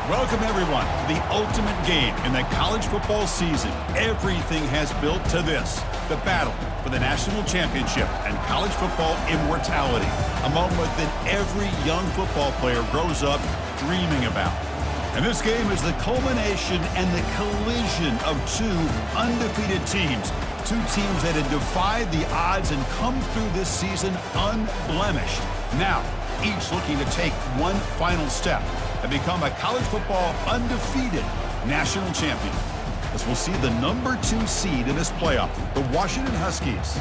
Welcome, everyone, to the ultimate game in the college football season. Everything has built to this, the battle for the national championship and college football immortality, a moment that every young football player grows up dreaming about. And this game is the culmination and the collision of two undefeated teams, two teams that had defied the odds and come through this season unblemished. Now, each looking to take one final step and become a college football undefeated national champion. As we'll see the number 2 seed in this playoff, the Washington Huskies,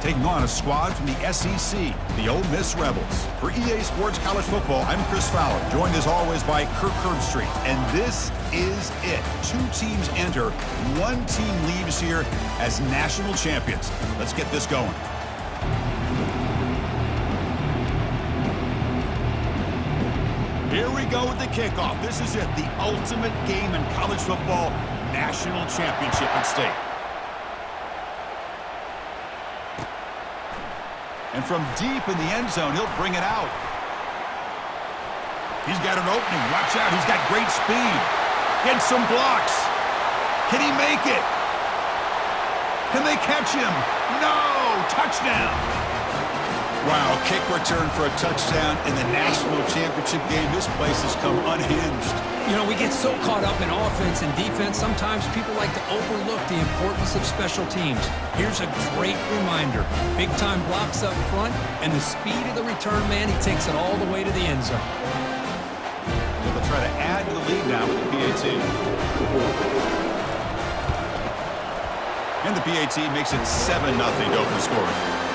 taking on a squad from the SEC, the Ole Miss Rebels. For EA Sports College Football, I'm Chris Fowler, joined as always by Kirk Herbstreit. And this is it. 2 teams enter, 1 team leaves here as national champions. Let's get this going. Here we go with the kickoff. This is it, the ultimate game in college football, national championship at stake. And from deep in the end zone, he'll bring it out. He's got an opening. Watch out, he's got great speed. Gets some blocks. Can he make it? Can they catch him? No! Touchdown! Wow, kick return for a touchdown in the national championship game. This place has come unhinged. You know, we get so caught up in offense and defense, sometimes people like to overlook the importance of special teams. Here's a great reminder. Big-time blocks up front, and the speed of the return man, he takes it all the way to the end zone. They'll try to add to the lead now with the PAT. And the PAT makes it 7-0 to open scoring.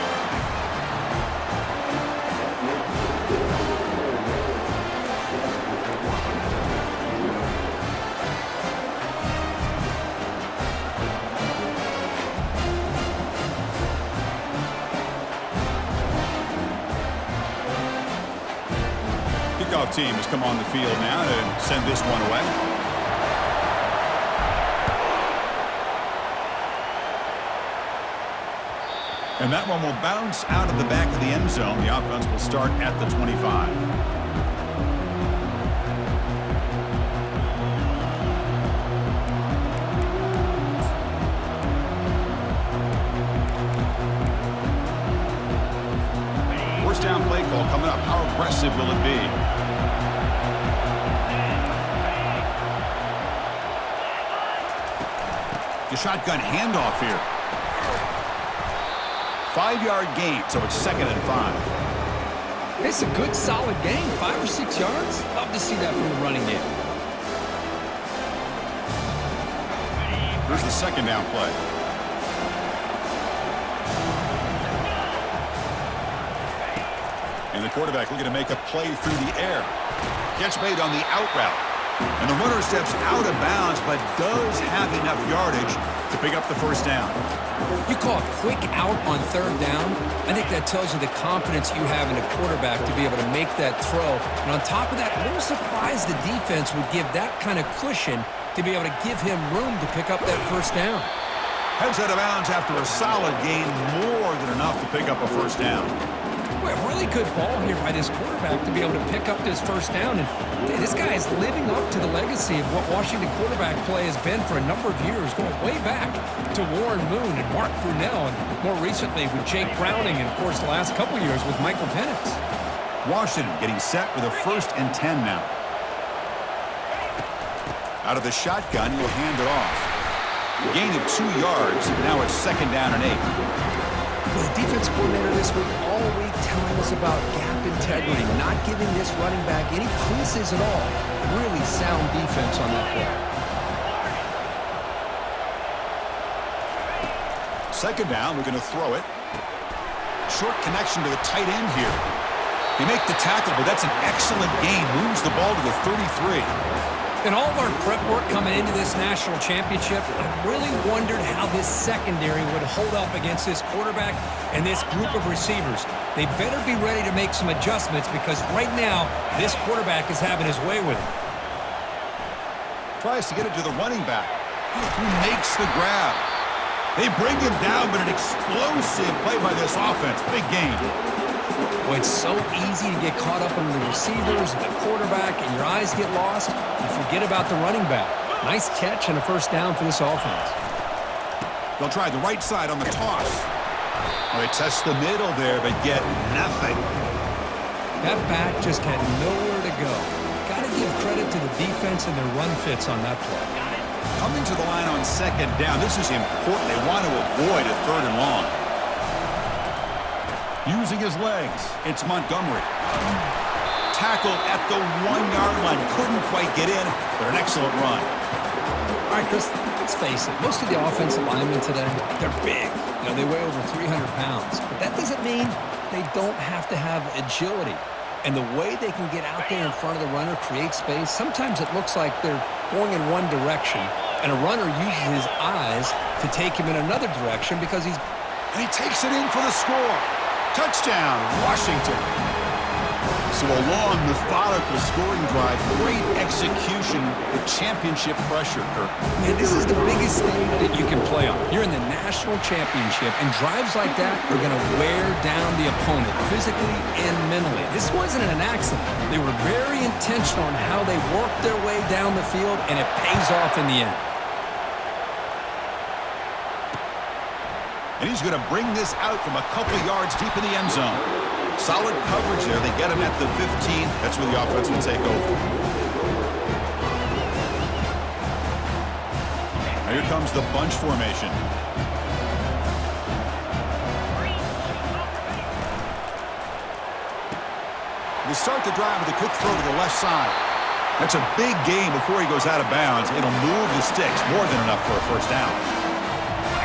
Kickoff team has come on the field now to send this one away. And that one will bounce out of the back of the end zone. The offense will start at the 25. First down play call coming up. How aggressive will it be? The shotgun handoff here. 5-yard gain, so it's 2nd and 5. It's a good, solid gain, 5 or 6 yards. Love to see that from the running game. Here's the 2nd down play. And the quarterback looking to make a play through the air. Catch made on the out route. And the runner steps out of bounds, but does have enough yardage to pick up the first down. You call a quick out on 3rd down. I think that tells you the confidence you have in a quarterback to be able to make that throw. And on top of that, a little surprised the defense would give that kind of cushion to be able to give him room to pick up that first down. Heads out of bounds after a solid gain, more than enough to pick up a first down. Boy, a really good ball here by this quarterback to be able to pick up this first down. And this guy is living up to the legacy of what Washington quarterback play has been for a number of years, going way back to Warren Moon and Mark Brunell, and more recently with Jake Browning, and, of course, the last couple years with Michael Penix. Washington getting set with a 1st and 10 now. Out of the shotgun, he'll hand it off. A gain of 2 yards. Now it's 2nd down and 8. Well, the defense coordinator this week all week telling us about gap integrity, not giving this running back any creases at all. Really sound defense on that play. 2nd down, we're going to throw it. Short connection to the tight end here. They make the tackle, but that's an excellent gain. Moves the ball to the 33. In all of our prep work coming into this national championship, I really wondered how this secondary would hold up against this quarterback and this group of receivers. They better be ready to make some adjustments because right now, this quarterback is having his way with it. Tries to get it to the running back, who makes the grab. They bring him down, but an explosive play by this offense. Big gain. Boy, it's so easy to get caught up in the receivers and the quarterback, and your eyes get lost. You forget about the running back. Nice catch and a first down for this offense. They'll try the right side on the toss. Well, they test the middle there, but get nothing. That back just had nowhere to go. Got to give credit to the defense and their run fits on that play. Coming to the line on second down. This is important. They want to avoid a third and long. Using his legs, it's Montgomery. Tackled at the 1-yard line. Couldn't quite get in, but an excellent run. All right, Chris, let's face it. Most of the offensive linemen today, they're big. You know, they weigh over 300 pounds. But that doesn't mean they don't have to have agility. And the way they can get out there in front of the runner, create space, sometimes it looks like they're going in one direction, and a runner uses his eyes to take him in another direction because he's... And he takes it in for the score. Touchdown, Washington. So a long, methodical scoring drive. Great execution with championship pressure, Kirk. Man, this is the biggest thing that you can play on. You're in the national championship, and drives like that are going to wear down the opponent physically and mentally. This wasn't an accident. They were very intentional in how they worked their way down the field, and it pays off in the end. And he's going to bring this out from a couple yards deep in the end zone. Solid coverage there. They get him at the 15. That's where the offense will take over. Now here comes the bunch formation. They start the drive with a quick throw to the left side. That's a big gain before he goes out of bounds. It'll move the sticks. More than enough for a first down.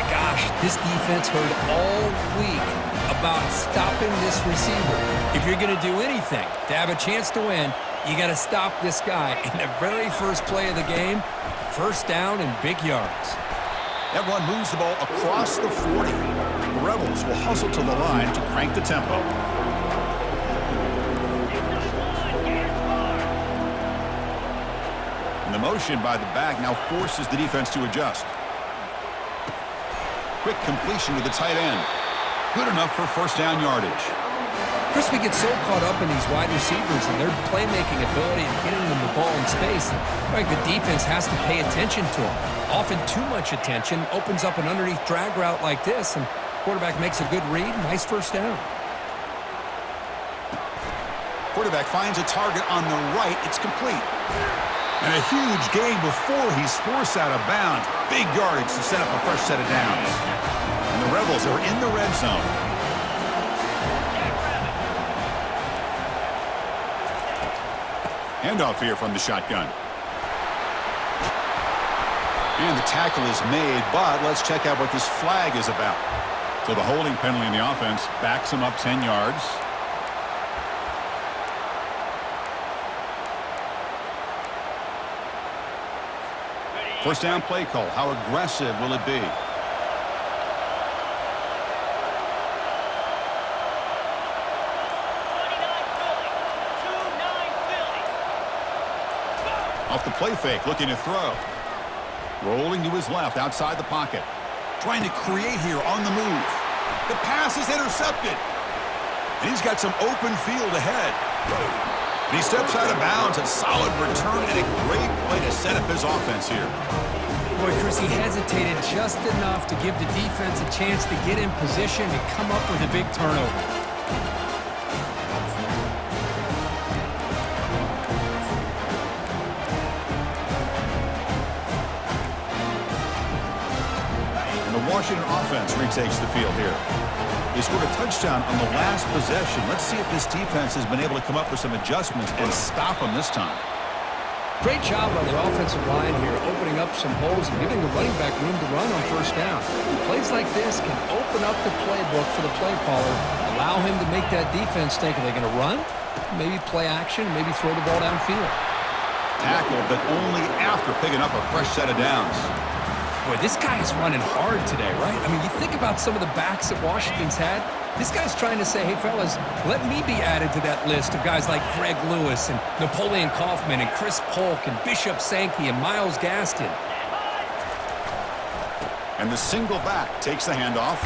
Gosh, this defense heard all week about stopping this receiver. If you're going to do anything to have a chance to win, you got to stop this guy. In the very first play of the game, first down and big yards. That run moves the ball across the 40. The Rebels will hustle to the line to crank the tempo. And the motion by the back now forces the defense to adjust. Quick completion with the tight end. Good enough for first down yardage. Chris, we get so caught up in these wide receivers and their playmaking ability and getting them the ball in space. Right, the defense has to pay attention to them. Often too much attention opens up an underneath drag route like this, and quarterback makes a good read. Nice first down. Quarterback finds a target on the right. It's complete. And a huge gain before he's forced out of bounds. Big yardage to set up a fresh set of downs. And the Rebels are in the red zone. Handoff here from the shotgun. And the tackle is made, but let's check out what this flag is about. So the holding penalty in the offense backs him up 10 yards. First down play call. How aggressive will it be? Off the play fake, looking to throw. Rolling to his left, outside the pocket. Trying to create here on the move. The pass is intercepted. And he's got some open field ahead. And he steps out of bounds. A solid return and a great way to set up his offense here. Boy, Chris, he hesitated just enough to give the defense a chance to get in position and come up with a big turnover. And the Washington offense retakes the field here. They scored a touchdown on the last possession. Let's see if this defense has been able to come up with some adjustments and stop them this time. Great job by the offensive line here, opening up some holes and giving the running back room to run on first down. Plays like this can open up the playbook for the play caller, allow him to make that defense think, are they going to run? Maybe play action, maybe throw the ball downfield. Tackle, but only after picking up a fresh set of downs. Boy, this guy is running hard today, right? I mean, you think about some of the backs that Washington's had. This guy's trying to say, hey, fellas, let me be added to that list of guys like Greg Lewis and Napoleon Kaufman and Chris Polk and Bishop Sankey and Myles Gaskin. And the single back takes the handoff.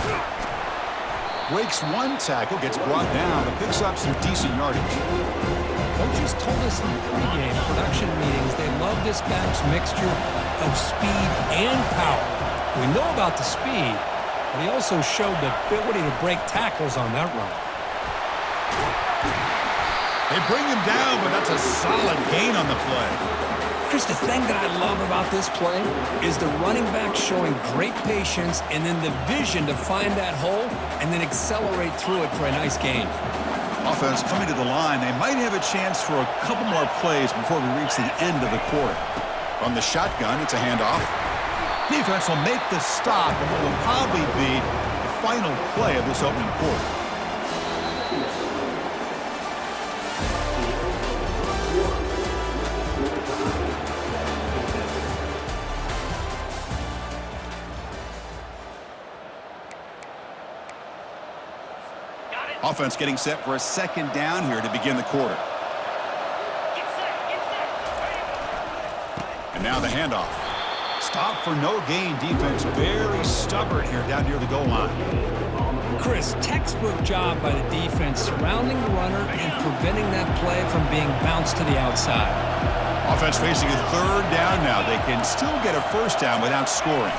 breaks one tackle, gets brought down, but picks up some decent yardage. Coaches told us in the pregame production meetings they love this back's mixture of speed and power. We know about the speed, but he also showed the ability to break tackles on that run. They bring him down, but that's a solid gain on the play. Chris, the thing that I love about this play is the running back showing great patience and then the vision to find that hole and then accelerate through it for a nice gain. Offense coming to the line. They might have a chance for a couple more plays before we reach the end of the quarter. From the shotgun, it's a handoff. Defense will make the stop, and what will probably be the final play of this opening quarter. Offense getting set for a second down here to begin the quarter. And now the handoff. Stop for no gain. Defense very stubborn here down near the goal line. Chris, textbook job by the defense surrounding the runner and preventing that play from being bounced to the outside. Offense facing a third down now. They can still get a first down without scoring.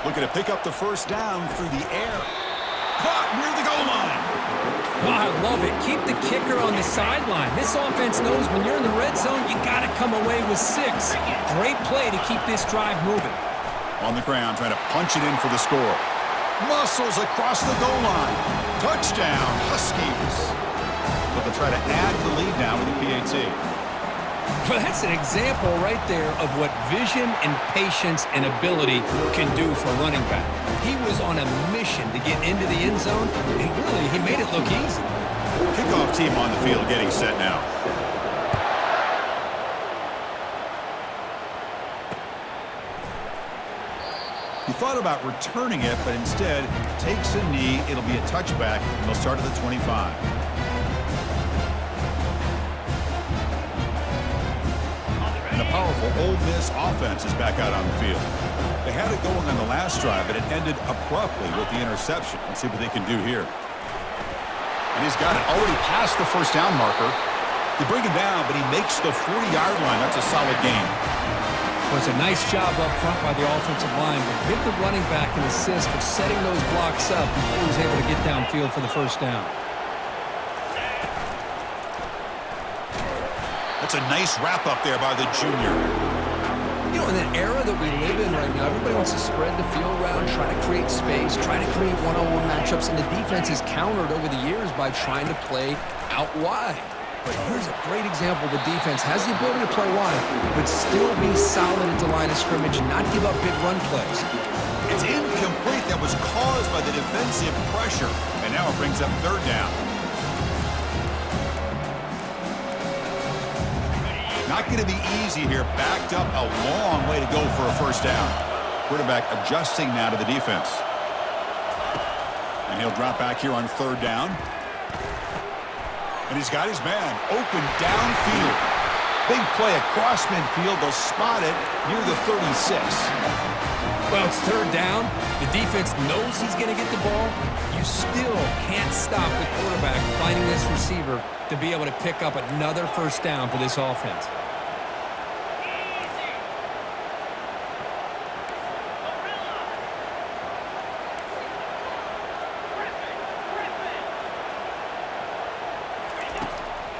Looking to pick up the first down through the air. Caught near the goal line. Oh, I love it. Keep the kicker on the sideline. This offense knows when you're in the red zone, you got to come away with 6. Great play to keep this drive moving. On the ground, trying to punch it in for the score. Muscles across the goal line. Touchdown, Huskies. But they'll try to add the lead now with the PAT. Well, that's an example right there of what vision and patience and ability can do for a running back. He was on a mission to get into the end zone, and really, he made it look easy. Kickoff team on the field getting set now. He thought about returning it, but instead takes a knee. It'll be a touchback, and they'll start at the 25. And a powerful Ole Miss offense is back out on the field. They had it going on the last drive, but it ended abruptly with the interception. Let's see what they can do here. And he's got it already past the first down marker. They bring him down, but he makes the 40-yard line. That's a solid gain. Well, it's a nice job up front by the offensive line, but give the running back an assist for setting those blocks up before he was able to get downfield for the first down. That's a nice wrap up there by the junior. You know, in that era that we live in right now, everybody wants to spread the field around, try to create space, try to create one-on-one matchups, and the defense is countered over the years by trying to play out wide. But here's a great example. The defense has the ability to play wide, but still be solid at the line of scrimmage and not give up big run plays. It's incomplete. That was caused by the defensive pressure, and now it brings up third down. Not going to be easy here. Backed up a long way to go for a first down. Quarterback adjusting now to the defense. And he'll drop back here on third down. And he's got his man open downfield. Big play across midfield. They'll spot it near the 36. Well, it's third down. The defense knows he's going to get the ball. You still can't stop the quarterback finding this receiver to be able to pick up another first down for this offense.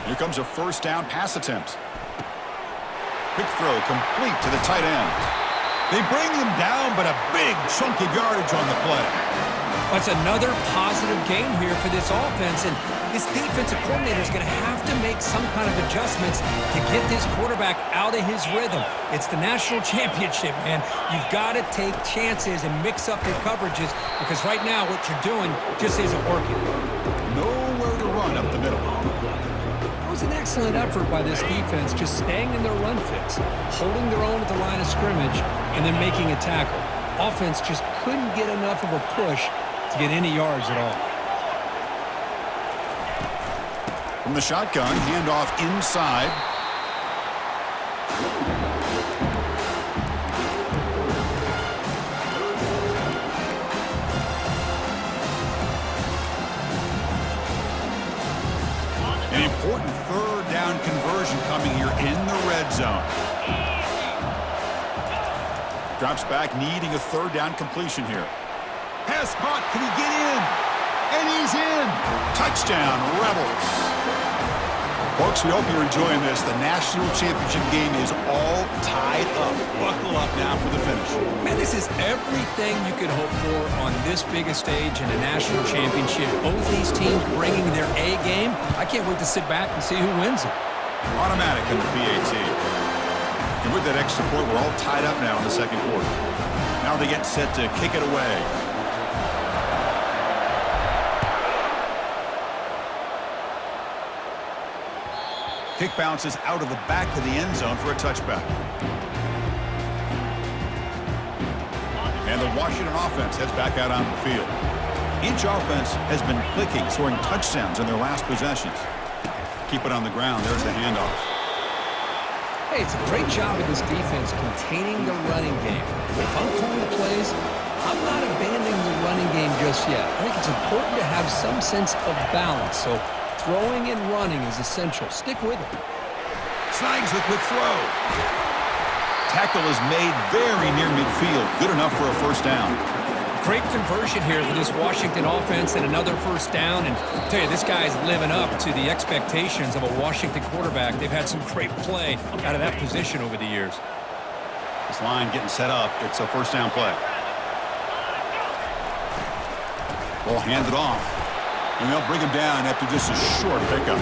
Here comes a first down pass attempt. Quick throw complete to the tight end. They bring him down, but a big chunk of yardage on the play. That's another positive gain here for this offense, and this defensive coordinator is going to have to make some kind of adjustments to get this quarterback out of his rhythm. It's the national championship, man. You've got to take chances and mix up your coverages because right now what you're doing just isn't working. Nowhere to run up the middle. It was an excellent effort by this defense, just staying in their run fits, holding their own at the line of scrimmage, and then making a tackle. Offense just couldn't get enough of a push to get any yards at all. From the shotgun, handoff inside. An important third down conversion coming here in the red zone. Drops back, needing a third down completion here. Pass caught. Can he get in? And he's in. Touchdown, Rebels. Folks, we hope you're enjoying this. The national championship game is all tied up. Buckle up now for the finish. Man, this is everything you could hope for on this biggest stage in a national championship. Both these teams bringing their A game. I can't wait to sit back and see who wins it. Automatic in the PAT. And with that extra point, we're all tied up now in the second quarter. Now they get set to kick it away. Kick bounces out of the back of the end zone for a touchback. And the Washington offense heads back out on the field. Each offense has been clicking, scoring touchdowns in their last possessions. Keep it on the ground. There's the handoff. Hey, it's a great job of this defense containing the running game. If I'm calling the plays, I'm not abandoning the running game just yet. I think it's important to have some sense of balance. So throwing and running is essential. Stick with it. Snags the quick throw. Tackle is made very near midfield. Good enough for a first down. Great conversion here for this Washington offense and another first down. And I'll tell you, this guy's living up to the expectations of a Washington quarterback. They've had some great play out of that position over the years. This line getting set up. It's a first down play. Ball handed off. And they'll bring him down after just a short pickup.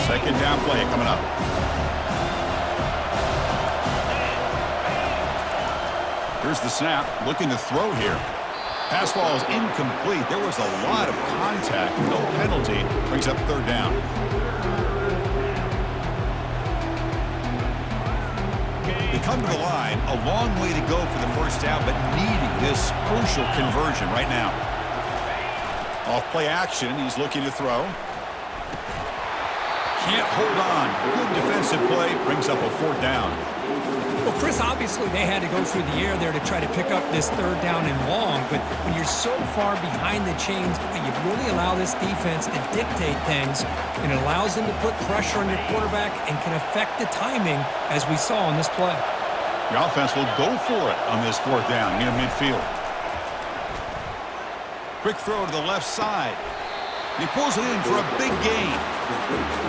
Second down play coming up. Here's the snap. Looking to throw here. Pass ball is incomplete. There was a lot of contact. No penalty. Brings up third down. They come to the line. A long way to go for the first down, but needing this crucial conversion right now. Off play action. He's looking to throw. Can't hold on. Good defensive play. Brings up a fourth down. Well, Chris, obviously they had to go through the air there to try to pick up this third down and long, but when you're so far behind the chains, you really allow this defense to dictate things, and it allows them to put pressure on your quarterback and can affect the timing, as we saw on this play. The offense will go for it on this fourth down near midfield. Quick throw to the left side. He pulls it in for a big gain.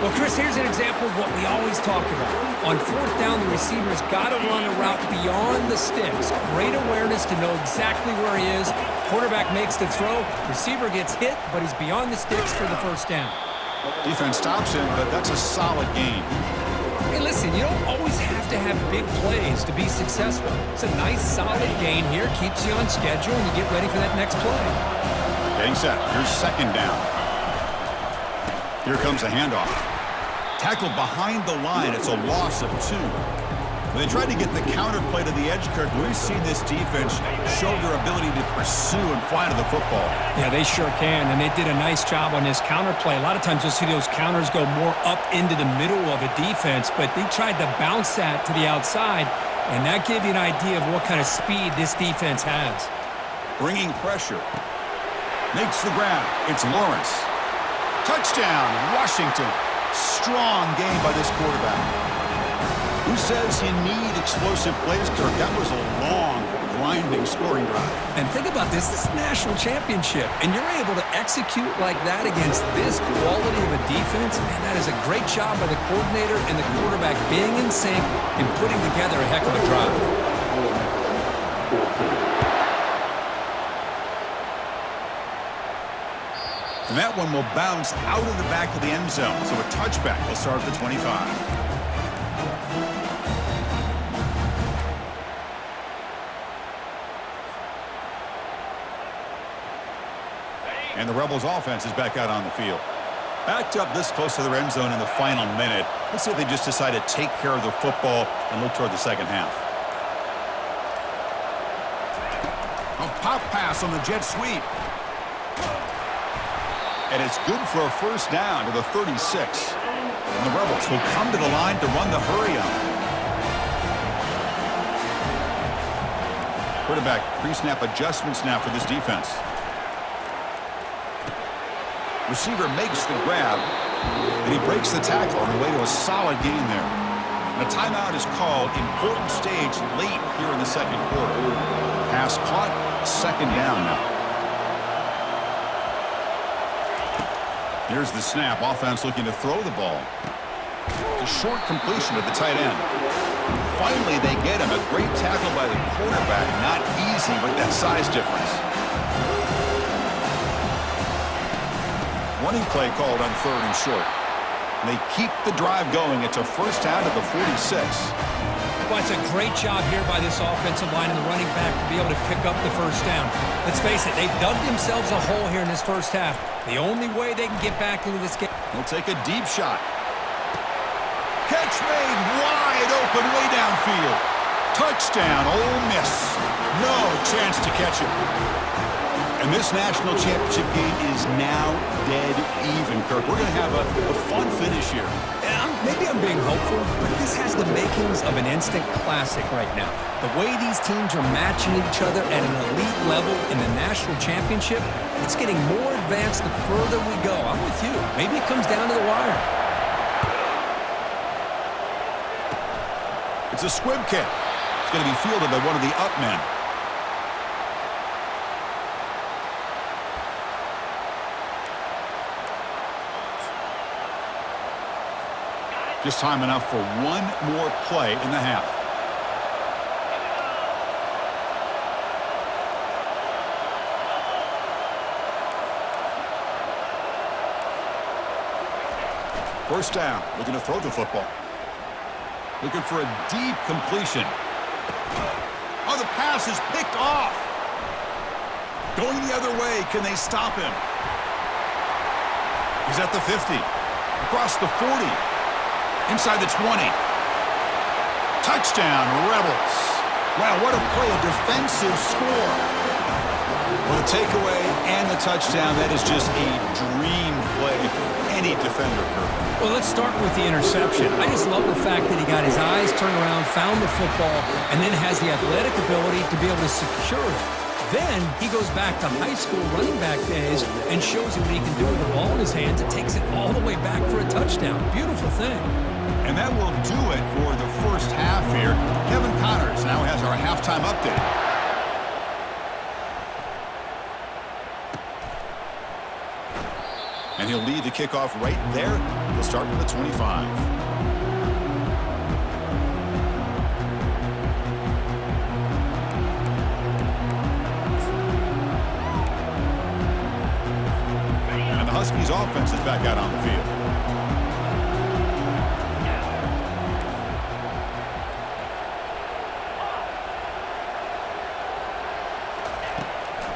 Well, Chris, here's an example of what we always talk about. On fourth down, the receiver's got to run a route beyond the sticks. Great awareness to know exactly where he is. Quarterback makes the throw. Receiver gets hit, but he's beyond the sticks for the first down. Defense stops him, but that's a solid gain. Hey, listen, you don't always have to have big plays to be successful. It's a nice, solid gain here. Keeps you on schedule, and you get ready for that next play. Getting set. Here's second down. Here comes a handoff. Tackled behind the line. It's a loss of 2. When they tried to get the counter play to the edge, Kirk, we've seen this defense show their ability to pursue and fly to the football. Yeah, they sure can, and they did a nice job on this counter play. A lot of times you'll see those counters go more up into the middle of a defense, but they tried to bounce that to the outside, and that gave you an idea of what kind of speed this defense has. Bringing pressure. Makes the grab. It's Lawrence. Touchdown, Washington. Strong game by this quarterback. Who says you need explosive plays, Kirk? That was a long, grinding scoring drive. And think about this. This is a national championship, and you're able to execute like that against this quality of a defense. Man, that is a great job by the coordinator and the quarterback being in sync and putting together a heck of a drive. And that one will bounce out of the back of the end zone. So a touchback will start at the 25. And the Rebels offense is back out on the field. Backed up this close to the end zone in the final minute. Let's see if they just decide to take care of the football and look toward the second half. A pop pass on the jet sweep. And it's good for a first down to the 36. And the Rebels will come to the line to run the hurry-up. Quarterback pre-snap adjustments now for this defense. Receiver makes the grab, and he breaks the tackle on the way to a solid gain there. And a timeout is called. Important stage late here in the second quarter. Pass caught, second down now. Here's the snap. Offense looking to throw the ball. It's a short completion to the tight end. Finally, they get him. A great tackle by the quarterback. Not easy with that size difference. Running play called on 3rd and short. And they keep the drive going. It's a first down to the 46. Well, it's a great job here by this offensive line and the running back to be able to pick up the first down. Let's face it, they've dug themselves a hole here in this first half. The only way they can get back into this game. He'll take a deep shot. Catch made wide open way downfield. Touchdown, Ole Miss. No chance to catch it. And this national championship game is now dead even, Kirk. We're going to have a fun finish here. Yeah, maybe I'm being hopeful, but this has the makings of an instant classic right now. The way these teams are matching each other at an elite level in the national championship, it's getting more advanced the further we go. I'm with you. Maybe it comes down to the wire. It's a squib kick. It's going to be fielded by one of the up men. Just time enough for one more play in the half. First down, looking to throw the football. Looking for a deep completion. Oh, the pass is picked off. Going the other way, can they stop him? He's at the 50. Across the 40. Inside the 20. Touchdown, Rebels. Wow, what a play, a defensive score. With a takeaway and the touchdown, that is just a dream play for any defender, Kirk. Well, let's start with the interception. I just love the fact that he got his eyes turned around, found the football, and then has the athletic ability to be able to secure it. Then he goes back to high school running back days and shows you what he can do with the ball in his hands. It takes it all the way back for a touchdown. Beautiful thing. And that will do it for the first half here. Kevin Connors now has our halftime update. And he'll lead the kickoff right there. He'll start from the 25. And the Huskies offense is back out on the field.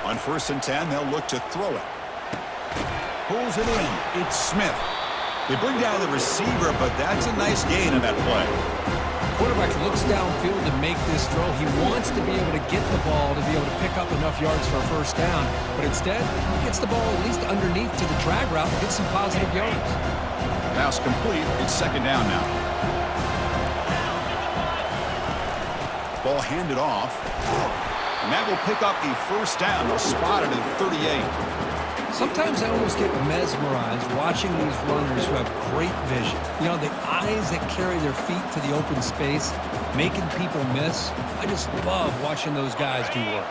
On 1st and 10, they'll look to throw it. Pulls it in. It's Smith. They bring down the receiver, but that's a nice gain in that play. Quarterback looks downfield to make this throw. He wants to be able to get the ball to be able to pick up enough yards for a first down, but instead, he gets the ball at least underneath to the drag route and gets some positive yards. Pass complete. It's second down now. Ball handed off. And that will pick up a first down. They'll spot it at 38. Sometimes I almost get mesmerized watching these runners who have great vision. You know, the eyes that carry their feet to the open space, making people miss. I just love watching those guys do work.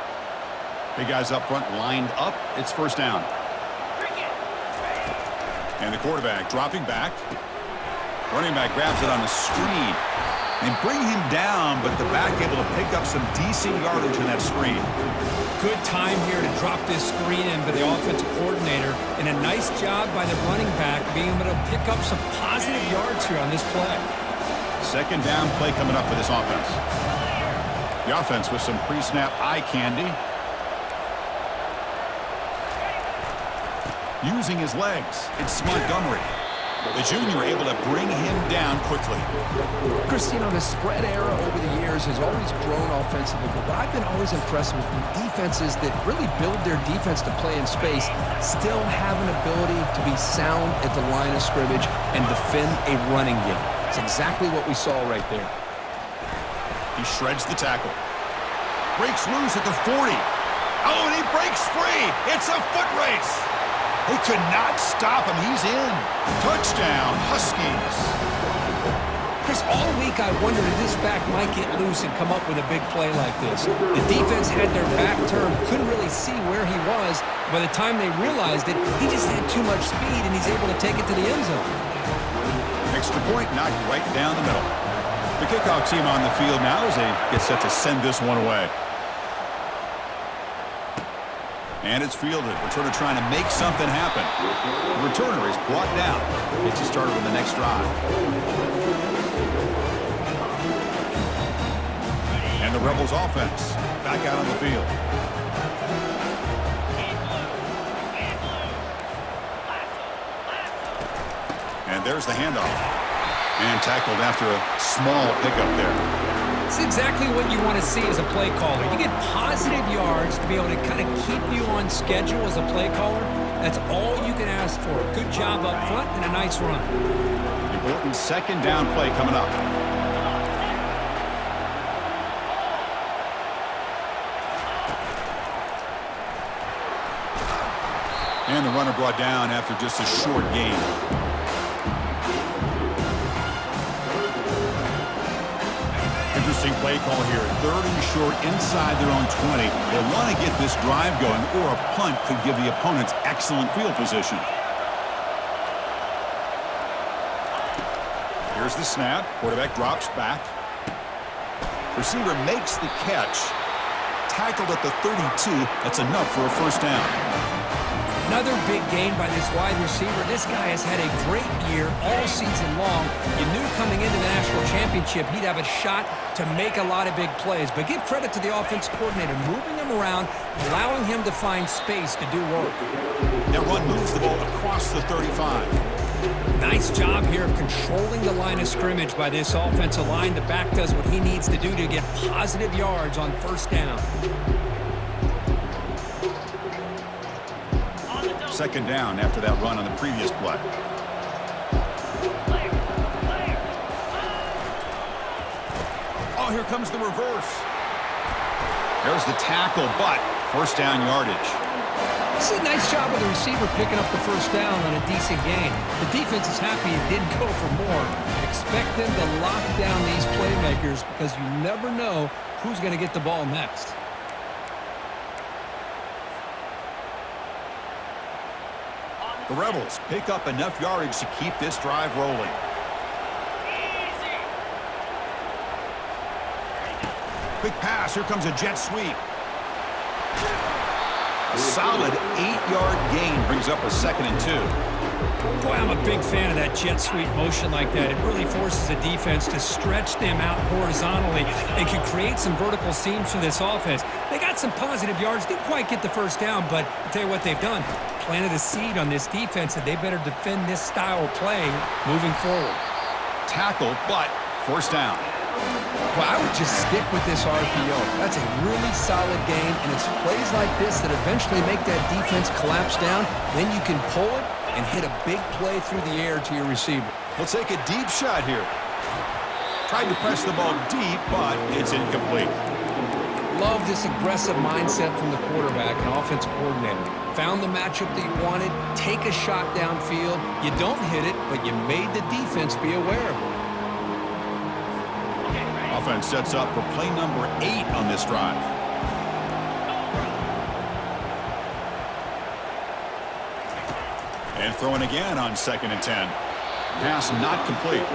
Big guys up front lined up. It's first down. And the quarterback dropping back. Running back grabs it on a screen. They bring him down, but the back able to pick up some decent yardage in that screen. Good time here to drop this screen in by the offensive coordinator, and a nice job by the running back being able to pick up some positive yards here on this play. Second down play coming up for this offense. The offense with some pre-snap eye candy. Using his legs, it's Montgomery. The junior able to bring him down quickly. Chris, you know, the spread era over the years has always grown offensively, but what I've been always impressed with defenses that really build their defense to play in space still have an ability to be sound at the line of scrimmage and defend a running game. It's exactly what we saw right there. He shreds the tackle. Breaks loose at the 40. Oh, and he breaks free. It's a foot race. They could not stop him. He's in. Touchdown, Huskies. Chris, all week I wondered if this back might get loose and come up with a big play like this. The defense had their back turned, couldn't really see where he was. By the time they realized it, he just had too much speed, and he's able to take it to the end zone. Extra point knocked right down the middle. The kickoff team on the field now as they get set to send this one away. And it's fielded. Returner trying to make something happen. The returner is brought down. Gets you started on the next drive. And the Rebels offense back out on the field. And there's the handoff. And tackled after a small pickup there. It's exactly what you want to see as a play caller. You get positive yards to be able to kind of keep you on schedule as a play caller. That's all you can ask for. Good job up front and a nice run. Important second down play coming up. And the runner brought down after just a short gain. Interesting play call here. 30 short inside their own 20. They want to get this drive going, or a punt could give the opponents excellent field position. Here's the snap. Quarterback drops back. Receiver makes the catch. Tackled at the 32. That's enough for a first down. Another big gain by this wide receiver. This guy has had a great year all season long. You knew coming into the national championship he'd have a shot to make a lot of big plays. But give credit to the offense coordinator, moving him around, allowing him to find space to do work. That run moves the ball across the 35. Nice job here of controlling the line of scrimmage by this offensive line. The back does what he needs to do to get positive yards on first down. Second down after that run on the previous play. Oh, here comes the reverse. There's the tackle, but first down yardage. This is a nice job of the receiver picking up the first down on a decent gain. The defense is happy it didn't go for more. Expect them to lock down these playmakers because you never know who's going to get the ball next. The Rebels pick up enough yardage to keep this drive rolling. Quick pass. Here comes a jet sweep. A solid 8-yard gain brings up a 2nd and 2. Boy, I'm a big fan of that jet sweep motion like that. It really forces a defense to stretch them out horizontally. They can create some vertical seams for this offense. They got some positive yards. Didn't quite get the first down, but I'll tell you what they've done. Planted a seed on this defense that they better defend this style of play moving forward. Tackle, but first down. Well, I would just stick with this RPO. That's a really solid game, and it's plays like this that eventually make that defense collapse down. Then you can pull it and hit a big play through the air to your receiver. We'll take a deep shot here. Tried to press the ball deep, but it's incomplete. Love this aggressive mindset from the quarterback and offensive coordinator. Found the matchup that you wanted, take a shot downfield. You don't hit it, but you made the defense be aware of it. Offense sets up for play number 8 on this drive. And throwing again on 2nd and 10. Pass not complete.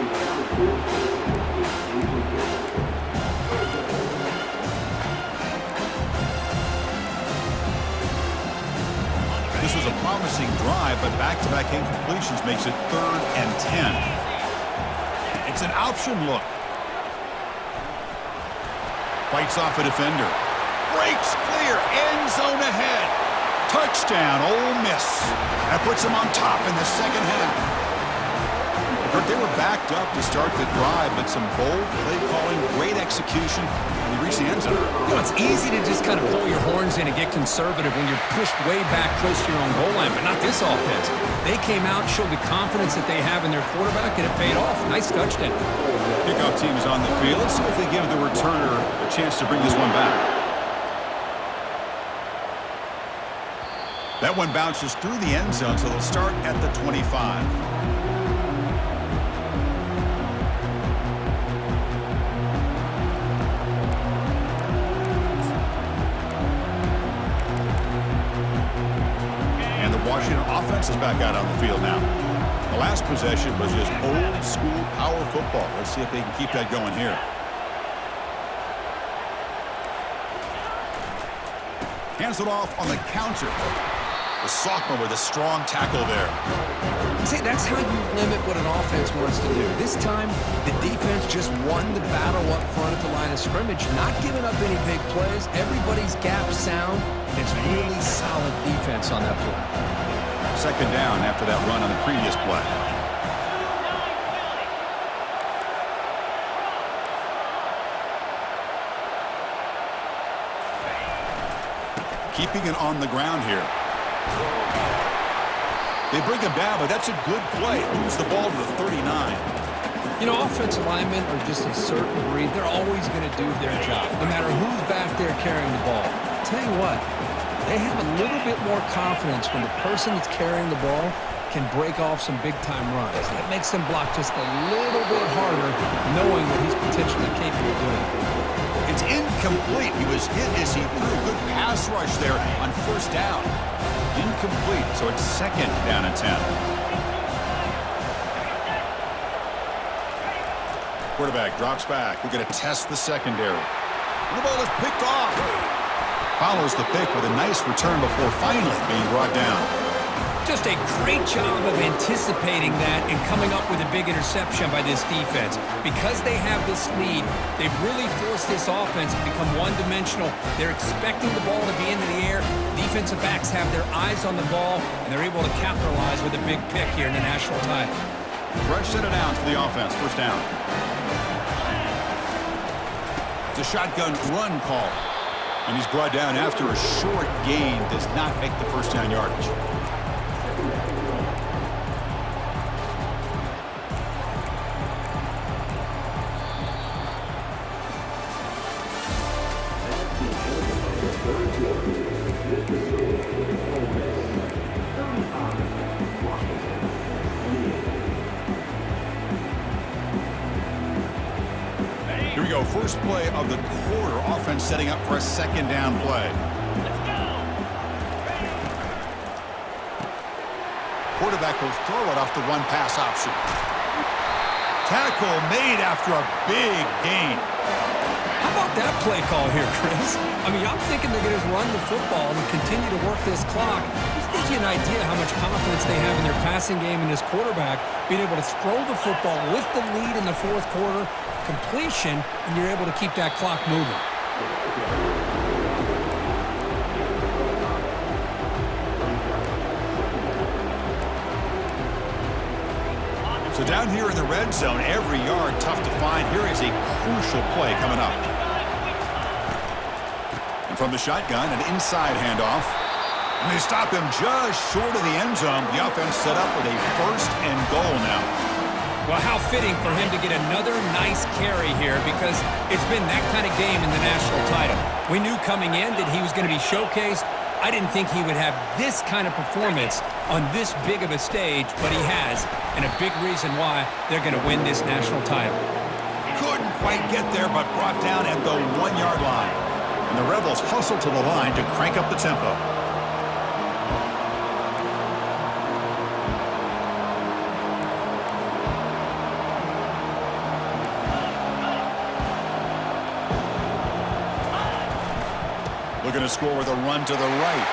This was a promising drive, but back-to-back incompletions makes it 3rd and 10. It's an option look. Fights off a defender. Breaks clear. End zone ahead. Touchdown, Ole Miss. That puts them on top in the second half. They were backed up to start the drive, but some bold play calling, great execution, and they reached the end zone. You know, it's easy to just kind of pull your horns in and get conservative when you're pushed way back close to your own goal line, but not this offense. They came out, showed the confidence that they have in their quarterback, and it paid off. Nice touchdown. Kickoff team is on the field. Let's see if they give the returner a chance to bring this one back. That one bounces through the end zone, so they'll start at the 25. And the Washington offense is back out on the field now. The last possession was just old school power football. Let's see if they can keep that going here. Hands it off on the counter. The sophomore with a strong tackle there. See, that's how you limit what an offense wants to do. This time, the defense just won the battle up front at the line of scrimmage, not giving up any big plays. Everybody's gap sound. It's really solid defense on that play. Second down after that run on the previous play. Keeping it on the ground here. They bring him down, but that's a good play. Moves the ball to the 39. You know, offensive linemen are just a certain breed. They're always going to do their job, no matter who's back there carrying the ball. I'll tell you what, they have a little bit more confidence when the person that's carrying the ball can break off some big-time runs. That makes them block just a little bit harder, knowing that he's potentially capable of doing it. It's incomplete. He was hit as he threw a good pass rush there on first down. Incomplete, so it's second down and 10. Quarterback drops back. We're going to test the secondary. And the ball is picked off. Follows the pick with a nice return before finally being brought down. Just a great job of anticipating that and coming up with a big interception by this defense. Because they have this lead, they've really forced this offense to become one-dimensional. They're expecting the ball to be into the air. Defensive backs have their eyes on the ball, and they're able to capitalize with a big pick here in the national title. Fresh set of downs for the offense. First down. It's a shotgun run call. And he's brought down after a short gain. Does not make the first down yardage. Here we go. First play of the quarter. Offense setting up for a second down play. Quarterback will throw it off the one pass option. Tackle made after a big gain. How about that play call here, Chris? I mean, I'm thinking they're going to run the football and continue to work this clock. This gives you an idea how much confidence they have in their passing game and this quarterback being able to throw the football with the lead in the fourth quarter, completion, and you're able to keep that clock moving. So down here in the red zone, every yard tough to find. Here is a crucial play coming up. And from the shotgun, an inside handoff. And they stop him just short of the end zone. The offense set up with a first and goal now. Well, how fitting for him to get another nice carry here, because it's been that kind of game in the national title. We knew coming in that he was going to be showcased. I didn't think he would have this kind of performance on this big of a stage, but he has, and a big reason why they're going to win this national title. Couldn't quite get there, but brought down at the 1-yard line. And the Rebels hustle to the line to crank up the tempo. Looking to score with a run to the right.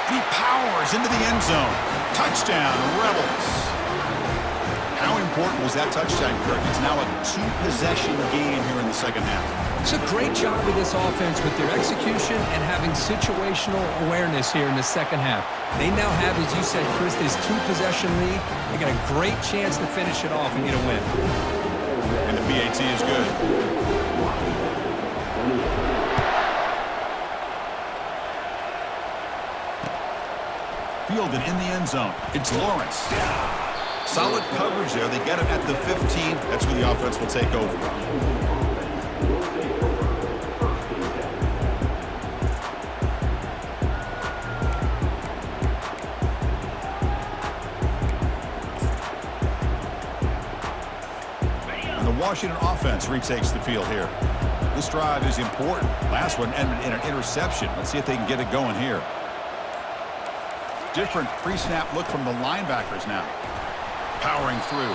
He powers into the end zone. Touchdown, Rebels. How important was that touchdown, Kirk? It's now a 2-possession game here in the second half. It's a great job of this offense with their execution and having situational awareness here in the second half. They now have, as you said, Chris, this 2-possession lead. They got a great chance to finish it off and get a win. And the PAT is good. Fielded in the end zone. It's Lawrence. Solid coverage there. They get him at the 15. That's where the offense will take over. Washington offense retakes the field here. This drive is important. Last one ended in an interception. Let's see if they can get it going here. Different pre-snap look from the linebackers now. Powering through.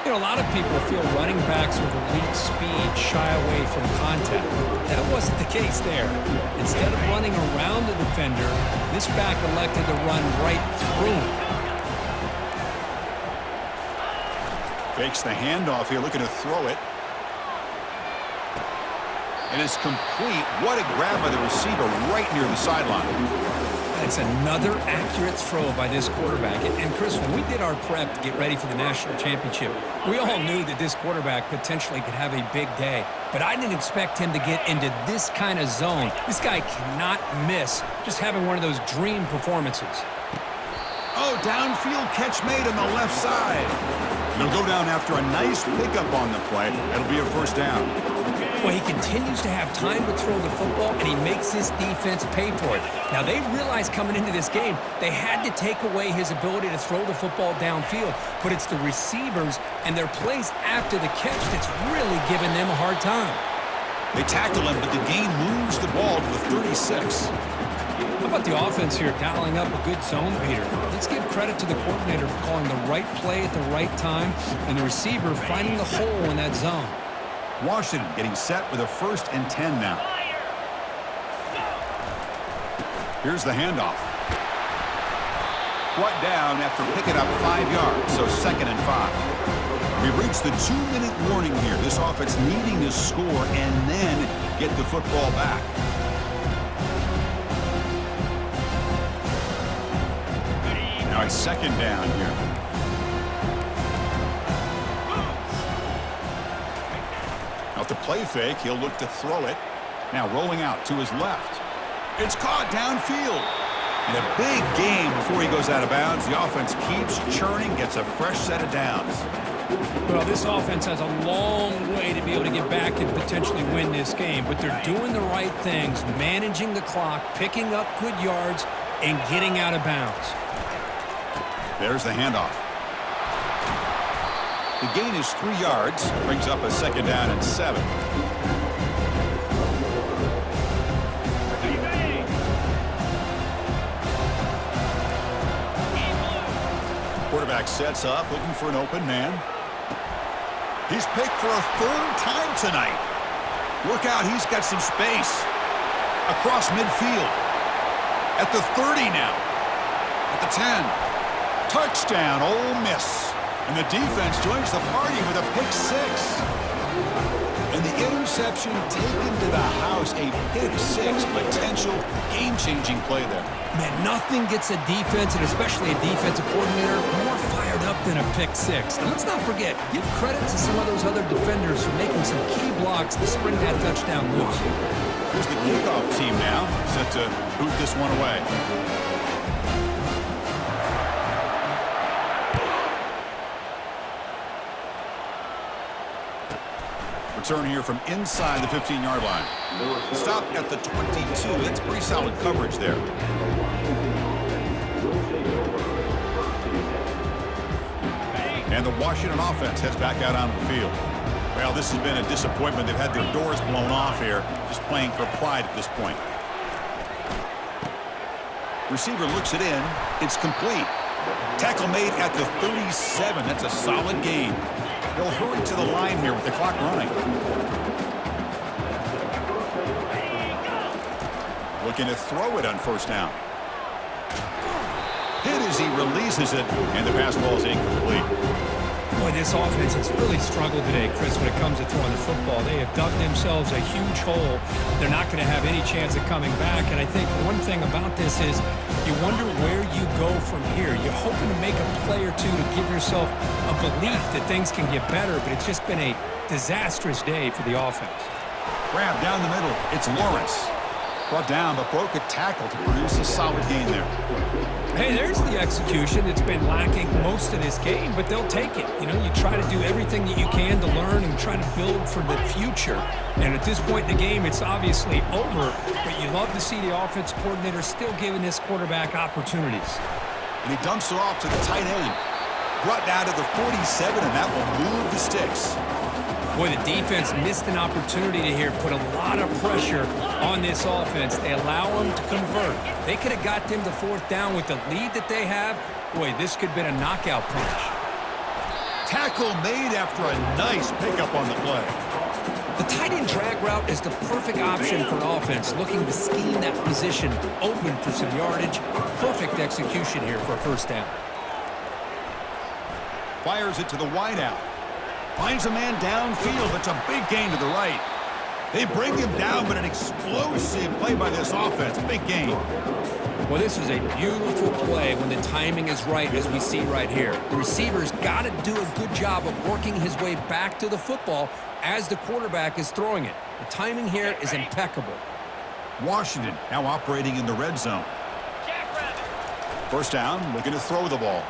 You know, a lot of people feel running backs with elite speed shy away from contact. That wasn't the case there. Instead of running around the defender, this back elected to run right through him. Fakes the handoff here, looking to throw it. And it's complete. What a grab by the receiver right near the sideline. That's another accurate throw by this quarterback. And Chris, when we did our prep to get ready for the national championship, we all knew that this quarterback potentially could have a big day. But I didn't expect him to get into this kind of zone. This guy cannot miss just having one of those dream performances. Oh, downfield catch made on the left side. They'll go down after a nice pickup on the play. It'll be a first down. Well, he continues to have time to throw the football, and he makes his defense pay for it. Now, they realized coming into this game, they had to take away his ability to throw the football downfield, but it's the receivers and their plays after the catch that's really giving them a hard time. They tackle him, but the gain moves the ball to the 36. How about the offense here dialing up a good zone beater? Let's give credit to the coordinator for calling the right play at the right time and the receiver finding the hole in that zone. Washington getting set with a 1st and 10 now. Here's the handoff. Brought down after picking up 5 yards, so 2nd and 5. We've reached the 2-minute warning here. This offense needing to score and then get the football back. Now it's 2nd down here. Off the play fake, he'll look to throw it. Now rolling out to his left. It's caught downfield. And a big game before he goes out of bounds. The offense keeps churning, gets a fresh set of downs. Well, this offense has a long way to be able to get back and potentially win this game, but they're doing the right things, managing the clock, picking up good yards, and getting out of bounds. There's the handoff. The gain is 3 yards, brings up a 2nd down and 7. Quarterback sets up, looking for an open man. He's picked for a 3rd time tonight. Look out, he's got some space. Across midfield. At the 30 now. At the 10. Touchdown, Ole Miss. And the defense joins the party with a pick 6. And the interception taken to the house, a pick 6, potential game-changing play there. Man, nothing gets a defense, and especially a defensive coordinator, more fired up than a pick 6. And let's not forget, give credit to some of those other defenders for making some key blocks to spring that touchdown loose. Here's the kickoff team now, set to boot this one away. Return here from inside the 15-yard line. Stop at the 22. That's pretty solid coverage there. And the Washington offense heads back out onto the field. Well, this has been a disappointment. They've had their doors blown off here, just playing for pride at this point. Receiver looks it in. It's complete. Tackle made at the 37. That's a solid gain. They'll hurry to the line here with the clock running. Looking to throw it on 1st down. Hit as he releases it, and the pass ball is incomplete. Boy, this offense has really struggled today, Chris, when it comes to throwing the football. They have dug themselves a huge hole. They're not going to have any chance of coming back. And I think one thing about this is you wonder where you go from here. You're hoping to make a play or two to give yourself a belief that things can get better, but it's just been a disastrous day for the offense. Grab down the middle. It's Lawrence. Brought down, but broke a tackle to produce a solid gain there. Hey, there's the execution. It's been lacking most of this game, but they'll take it. You know, you try to do everything that you can to learn and try to build for the future. And at this point in the game, it's obviously over, but you love to see the offense coordinator still giving this quarterback opportunities. And he dumps it off to the tight end. Brought down to the 47, and that will move the sticks. Boy, the defense missed an opportunity to here put a lot of pressure on this offense. They allow them to convert. They could have got them to fourth down with the lead that they have. Boy, this could have been a knockout punch. Tackle made after a nice pickup on the play. The tight end drag route is the perfect option for an offense looking to scheme that position open for some yardage. Perfect execution here for a first down. Fires it to the wideout. Finds a man downfield. It's a big gain to the right. They bring him down, but an explosive play by this offense. Big gain. Well, this is a beautiful play when the timing is right, as we see right here. The receiver's got to do a good job of working his way back to the football as the quarterback is throwing it. The timing here is impeccable. Washington now operating in the red zone. First down, looking to throw the ball.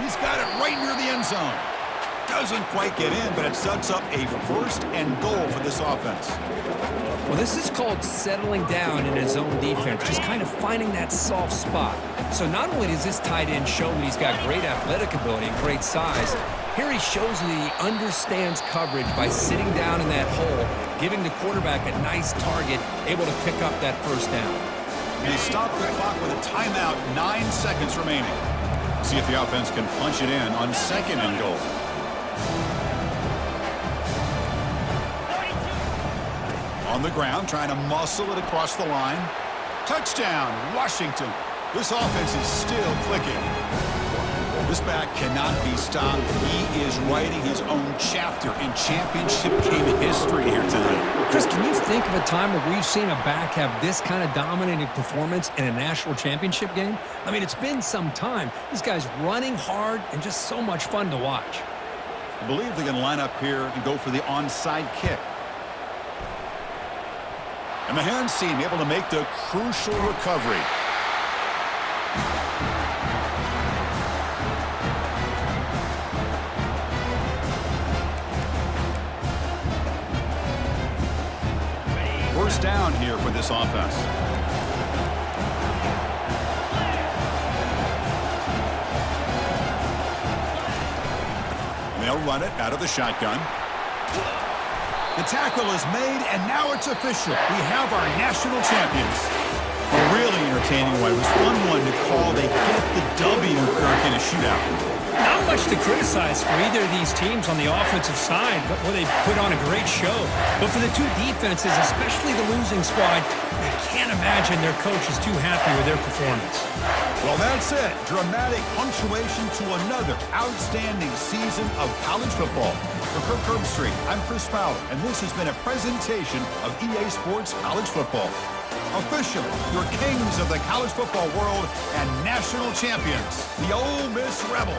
He's got it right near the end zone. Doesn't quite get in, but it sets up a first and goal for this offense. Well, this is called settling down in his own defense, just kind of finding that soft spot. So not only does this tight end show that he's got great athletic ability and great size, here he shows that he understands coverage by sitting down in that hole, giving the quarterback a nice target, able to pick up that first down. And he stopped the clock with a timeout, 9 seconds remaining. See if the offense can punch it in on second and goal. On the ground, trying to muscle it across the line. Touchdown, Washington. This offense is still clicking. This back cannot be stopped. He is writing his own chapter in championship game history here tonight. Chris, can you think of a time where we've seen a back have this kind of dominating performance in a national championship game? I mean, it's been some time. This guy's running hard and just so much fun to watch. I believe they're going to line up here and go for the onside kick. And the hands team able to make the crucial recovery. First down here for this offense. And they'll run it out of the shotgun. The tackle is made, and now it's official. We have our national champions. A really entertaining one. It was a fun one to call. They get the W, Kirk, in a shootout. Not much to criticize for either of these teams on the offensive side, but where they put on a great show. But for the two defenses, especially the losing squad, I can't imagine their coach is too happy with their performance. Well, that's it. Dramatic punctuation to another outstanding season of college football. For Kirk Herbstreit, I'm Chris Fowler, and this has been a presentation of EA Sports College Football. Officially, your kings of the college football world and national champions, the Ole Miss Rebels.